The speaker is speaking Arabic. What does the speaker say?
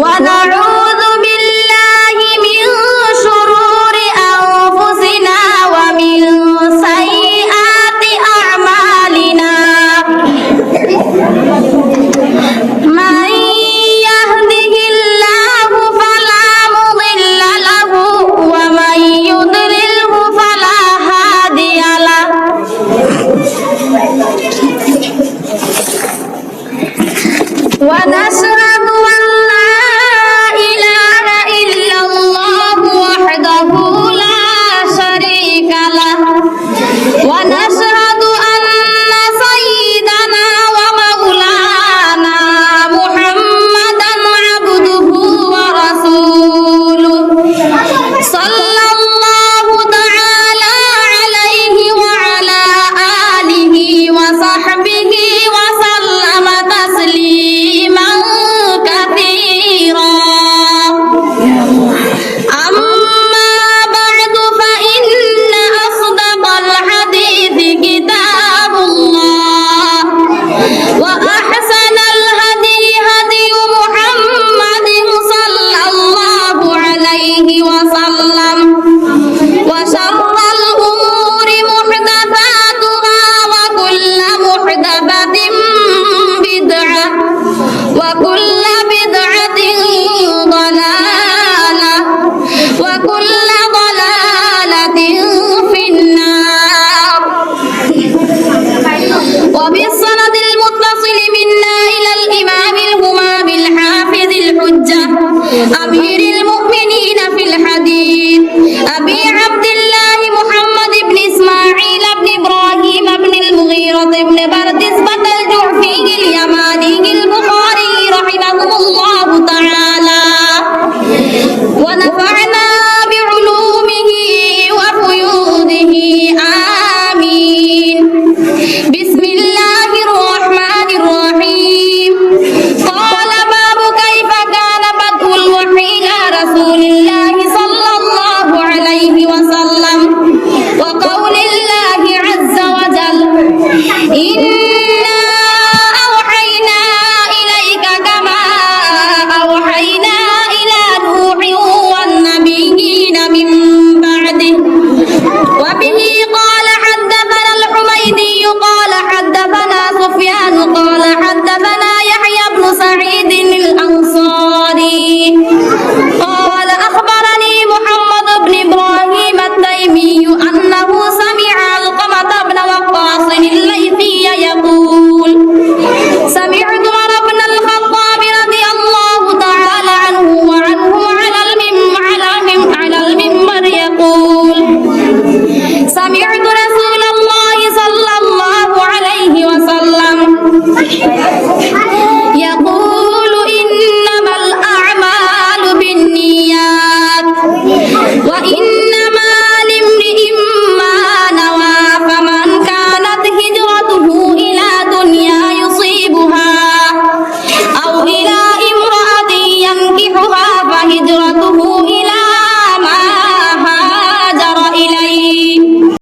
ونعوذ بالله من شرور أنفسنا ومن سيئات أعمالنا من يهده الله فلا مضل له ومن يضلله فلا هادي له ونشهد أن لا إله إلا الله وحده لا شريك له ونشهد أن سيدنا ومولانا محمدا عبده ورسوله صلى الله تعالى عليه وعلى آله وصحبه وسلم تسليما كثيرا أما بعد فإن أصدق الحديث كتاب الله وأحسن الهدي هدي محمد صلى الله عليه وسلم وشر الأمور محدثاتها وكل محدثة بدعة وكل بدعة ضلالة وكل ضلالة في النار وبالسند المتصل منا إلى الإمام الهمام الحافظ الحجة أمير المؤمنين في الحديث أبي عبد الله محمد بن إسماعيل بن إبراهيم بن المغيرة بن بردزبة الجعفي اليماني البخاري رحمه الله تعالى ونفعنا بعلومه وفيوضه آمين بسم الله الرحمن الرحيم قال باب كيف كان بدء الوحي إلى رسول الله صلى الله عليه وسلم وقول الله عز وجل إنا أوحينا إليك كما أوحينا إلى نوح والنبيين من بعده وبه قال حدثنا الحميدي قال حدثنا سفيان قال حدثنا يحيى بن سعيد الأنصاري